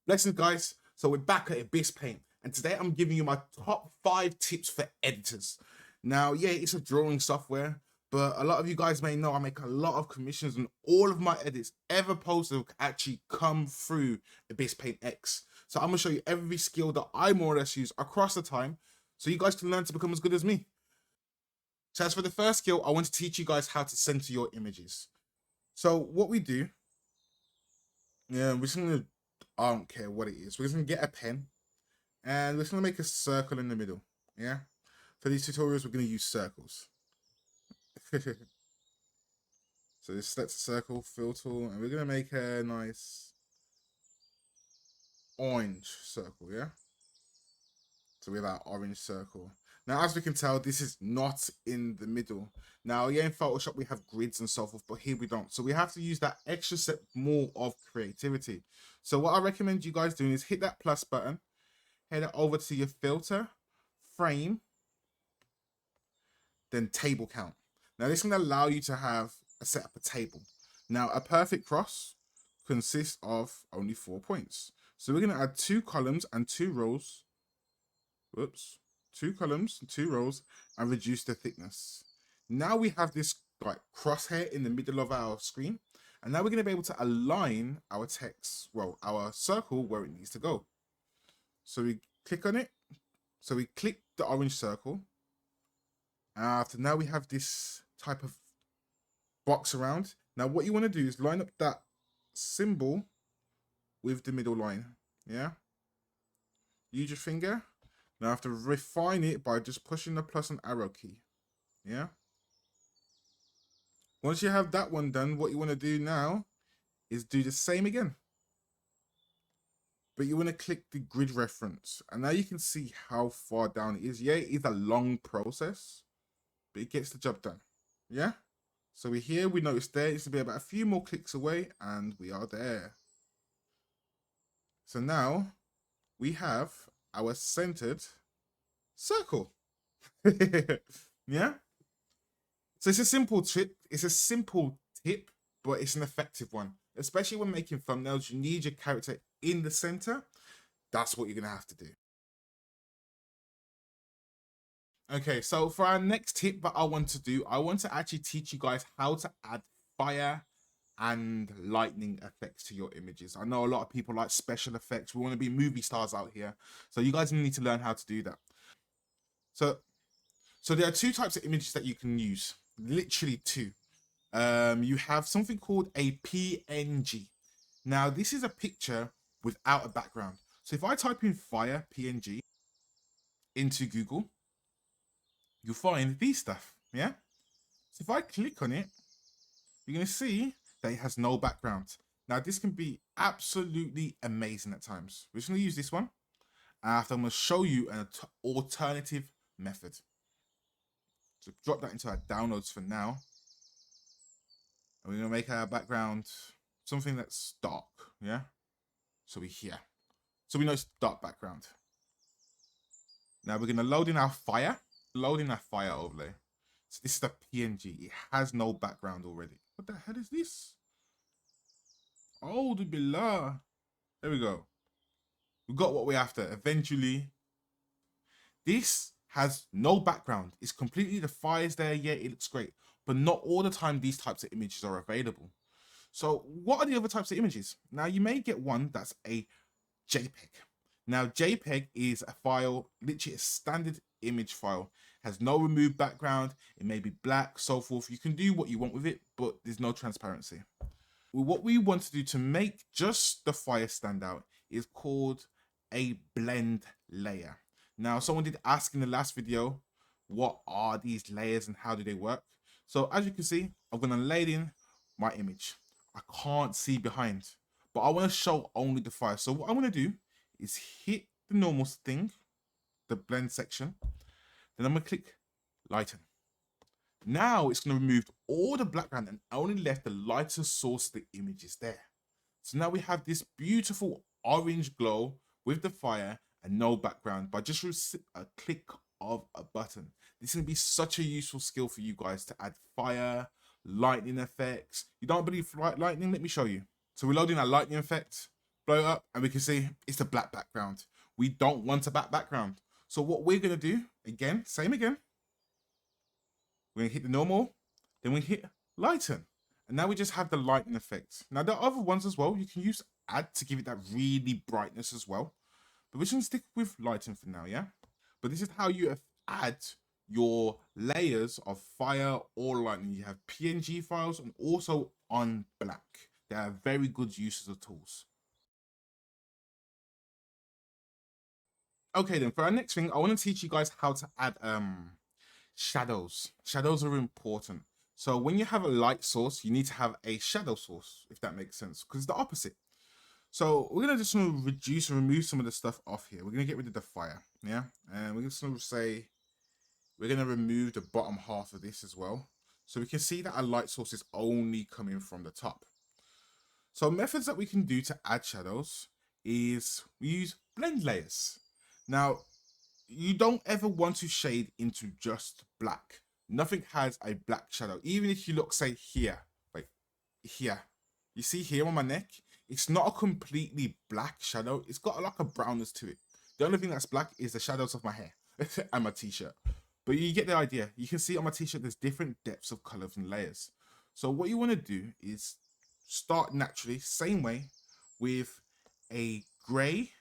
Blessings, guys. So we're back at IBIS Paint, and today I'm giving you my top 5 tips for editors. Now, yeah, it's a drawing software, but a lot of you guys may know I make a lot of commissions, and all of my edits ever posted actually come through IBIS Paint X. So I'm gonna show you every skill that I more or less use across the time, so you guys can learn to become as good as me. So as for the first skill, I want to teach you guys how to center your images. So what we do, we're just gonna, I don't care what it is, we're just gonna get a pen and we're just gonna make a circle in the middle. Yeah, for these tutorials we're gonna use circles. So this select a circle, fill tool, and we're gonna make a nice orange circle. Yeah, so we have our orange circle. Now, as we can tell, this is not in the middle. Now, yeah, in Photoshop we have grids and so forth, but here we don't. So we have to use that extra step more of creativity. So what I recommend you guys doing is hit that plus button, head it over to your filter, frame, then table count. Now this can allow you to have set up a table. Now a perfect cross consists of only 4 points. So we're going to add 2 columns and 2 rows. Whoops. 2 columns and 2 rows and reduce the thickness. Now we have this like crosshair in the middle of our screen. And now we're going to be able to align our text, well, our circle where it needs to go. So we click on it. So we click the orange circle. After now we have this type of box around. Now what you want to do is line up that symbol with the middle line. Yeah. Use your finger. Now I have to refine it by just pushing the plus and arrow key. Yeah. Once you have that one done, what you want to do now is do the same again. But you want to click the grid reference. And now you can see how far down it is. Yeah, it is a long process, but it gets the job done. Yeah. So we're here, we notice there, it's to be about a few more clicks away, and we are there. So now we have our centered circle. Yeah. So it's a simple tip. It's a simple tip, but it's an effective one. Especially when making thumbnails, you need your character in the center. That's what you're gonna have to do. Okay, so for our next tip that I want to do, I want to actually teach you guys how to add fire and lightning effects to your images. I know a lot of people like special effects. We want to be movie stars out here. So you guys need to learn how to do that. So there are 2 types of images that you can use. Literally 2. You have something called a PNG. Now, this is a picture without a background. So if I type in fire PNG into Google, you'll find these stuff, yeah? So if I click on it, you're going to see that it has no background. Now, this can be absolutely amazing at times. We're just going to use this one. After I'm going to show you an alternative method. So drop that into our downloads for now. And we're going to make our background something that's dark, yeah? So we're here. So we know it's dark background. Now we're going to load in our fire. Load in our fire overlay. So this is the PNG. It has no background already. What the hell is this? Oh, the billah. There we go. We got what we're after. Eventually. This has no background. It's completely, the fire's there. Yeah, it looks great. But not all the time these types of images are available. So what are the other types of images? Now you may get one that's a JPEG. Now JPEG is a file, literally a standard image file. Has no removed background. It may be black, so forth. You can do what you want with it, but there's no transparency. What we want to do to make just the fire stand out is called a blend layer. Now, someone did ask in the last video, what are these layers and how do they work? So as you can see, I'm going to lay in my image. I can't see behind, but I want to show only the fire. So what I'm going to do is hit the normal thing, the blend section. Then I'm going to click lighten. Now it's going to remove all the background and only left the lighter source of the images there. So now we have this beautiful orange glow with the fire and no background by just a click of a button. This is going to be such a useful skill for you guys to add fire, lightning effects. You don't believe lightning? Let me show you. So we're loading our lightning effect. blow it up, and we can see it's a black background. We don't want a black background. So what we're gonna do, again, same again. We're gonna hit the normal, then we hit lighten. And now we just have the lighting effect. Now there are other ones as well. You can use add to give it that really brightness as well. But we're just gonna stick with lighting for now, yeah? But this is how you add your layers of fire or lightning. You have PNG files and also on black. They are very good uses of tools. Okay, then for our next thing, I want to teach you guys how to add shadows. Shadows are important. So when you have a light source, you need to have a shadow source, if that makes sense, because it's the opposite. So we're gonna just reduce and remove some of the stuff off here. We're gonna get rid of the fire, yeah, and we're just gonna say we're gonna remove the bottom half of this as well, so we can see that our light source is only coming from the top. So methods that we can do to add shadows is we use blend layers. Now, you don't ever want to shade into just black. Nothing has a black shadow. Even if you look, say here, like here, you see here on my neck, it's not a completely black shadow. It's got like a brownness to it. The only thing that's black is the shadows of my hair and my t-shirt. But you get the idea. You can see on my t-shirt, there's different depths of colors and layers. So what you want to do is start naturally, same way, with a gray.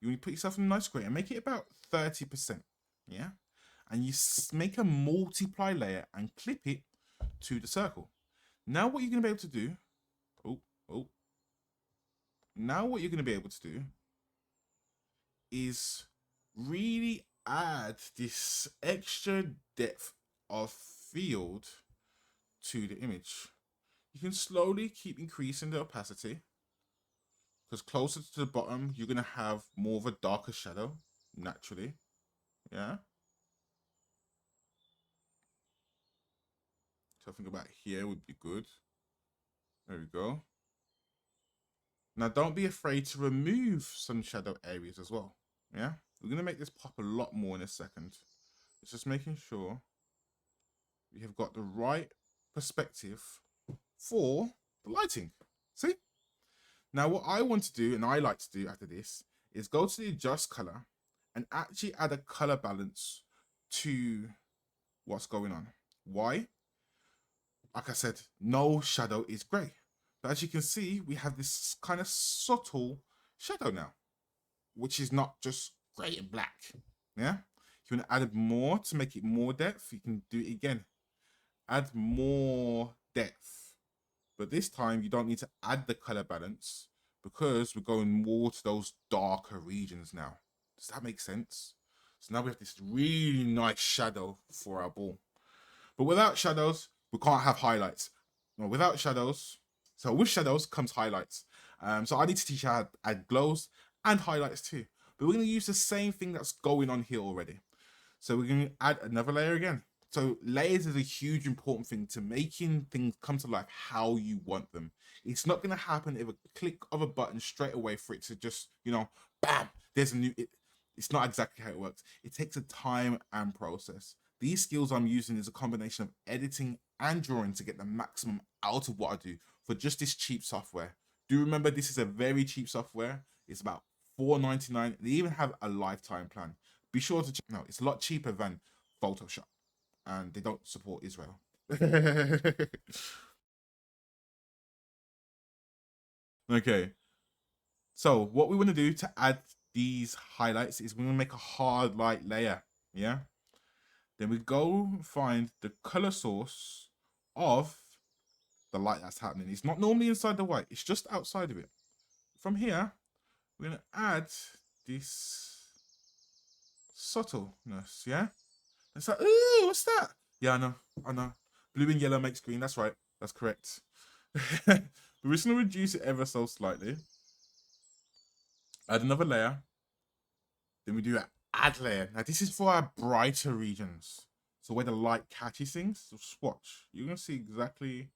You want to put yourself in a nice gray and make it about 30%, yeah? And you make a multiply layer and clip it to the circle. Now what you're going to be able to do, now what you're going to be able to do is really add this extra depth of field to the image. You can slowly keep increasing the opacity, because closer to the bottom, you're going to have more of a darker shadow, naturally. Yeah. So I think about here would be good. There we go. Now, don't be afraid to remove some shadow areas as well. Yeah. We're going to make this pop a lot more in a second. It's just making sure we have got the right perspective for the lighting. See? Now, what I want to do, and I like to do after this, is go to the adjust color and actually add a color balance to what's going on. Why? Like I said, no shadow is gray. But as you can see, we have this kind of subtle shadow now, which is not just gray and black. Yeah? If you want to add more to make it more depth, you can do it again. Add more depth. But this time, you don't need to add the color balance because we're going more to those darker regions now. Does that make sense? So now we have this really nice shadow for our ball. But without shadows, we can't have highlights. No, without shadows, so with shadows comes highlights. So I need to teach you how to add glows and highlights too. But we're going to use the same thing that's going on here already. So we're going to add another layer again. So layers is a huge important thing to making things come to life how you want them. It's not going to happen if a click of a button straight away for it to just, you know, bam, there's a new, it's not exactly how it works. It takes a time and process. These skills I'm using is a combination of editing and drawing to get the maximum out of what I do for just this cheap software. Do remember this is a very cheap software. It's about $4.99. They even have a lifetime plan. Be sure to check. No, it's a lot cheaper than Photoshop, and they don't support Israel. Okay. So what we want to do to add these highlights is we're going to make a hard light layer. Yeah. Then we go find the color source of the light that's happening. It's not normally inside the white. It's just outside of it. From here, we're going to add this subtleness. Yeah. It's like, ooh, what's that? Yeah, I know. I know. Blue and yellow makes green. That's right. That's correct. We're just going to reduce it ever so slightly. Add another layer. Then we do an add layer. Now, this is for our brighter regions. So where the light catches things. So swatch. You're going to see exactly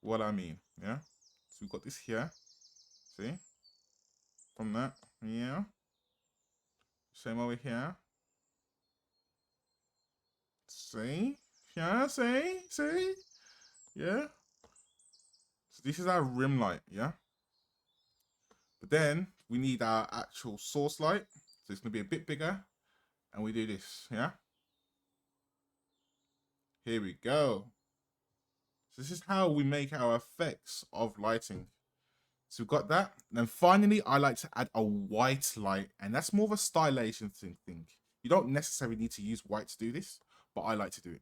what I mean. Yeah. So we've got this here. See? From that. Yeah. Same over here. See? Yeah, see? See? Yeah. So this is our rim light, yeah? But then we need our actual source light. So it's gonna be a bit bigger. And we do this, yeah? Here we go. So this is how we make our effects of lighting. So we've got that. And then finally, I like to add a white light. And that's more of a stylization thing. You don't necessarily need to use white to do this, but I like to do it.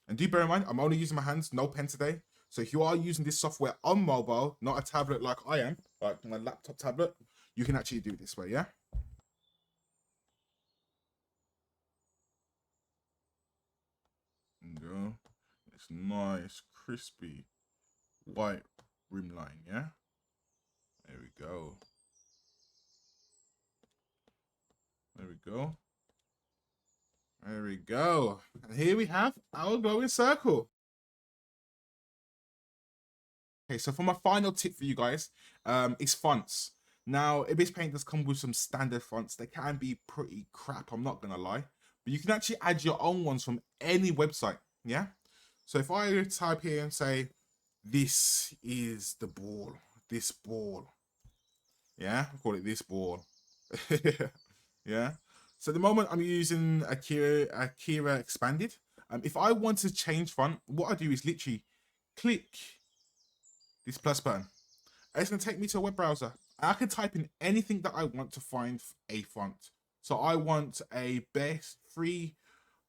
And do bear in mind, I'm only using my hands, no pen today. So if you are using this software on mobile, not a tablet like I am, like my laptop tablet, you can actually do it this way, yeah? There you go. It's nice, crispy, white rim line, yeah? There we go. There we go. There we go. And here we have our glowing circle. Okay, so for my final tip for you guys, is fonts. Now, IBIS Paint does come with some standard fonts. They can be pretty crap, I'm not gonna lie. But you can actually add your own ones from any website, yeah? So if I type here and say, this is the ball, this ball, yeah? I call it this ball, yeah? So at the moment I'm using Akira Expanded. If I want to change font, what I do is literally click this plus button. It's going to take me to a web browser. I can type in anything that I want to find a font. So I want a best free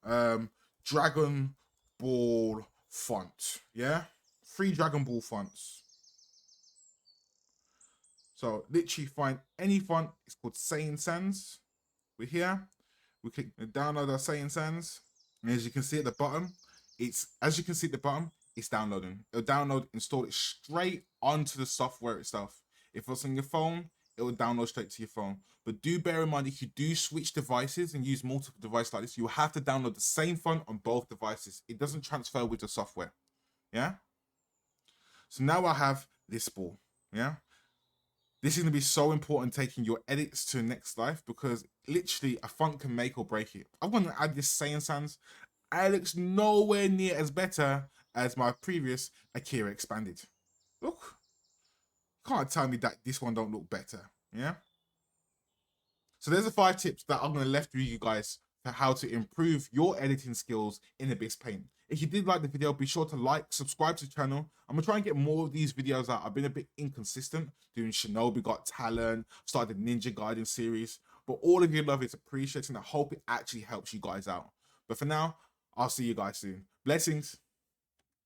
Dragon Ball font. Yeah? Free Dragon Ball fonts. So literally find any font. It's called Saiyan Sans. We're here. We click download our Saiyan Sans. And as you can see at the bottom, it's downloading. It'll download, install it straight onto the software itself. If it's on your phone, it will download straight to your phone. But do bear in mind, if you do switch devices and use multiple devices like this, you have to download the same font on both devices. It doesn't transfer with the software. Yeah? So now I have this ball. Yeah? This is going to be so important taking your edits to the next life, because literally a font can make or break it. I want to add this Saiyan Sans. It looks nowhere near as better as my previous Akira Expanded. Look, can't tell me that this one don't look better, yeah? So there's the 5 tips that I'm going to left with you guys for how to improve your editing skills in IBIS Paint. If you did like the video, be sure to like, subscribe to the channel. I'm going to try and get more of these videos out. I've been a bit inconsistent doing Shinobi Got Talent, started the Ninja Gaiden series, but all of your love is appreciated, and I hope it actually helps you guys out. But for now, I'll see you guys soon. Blessings.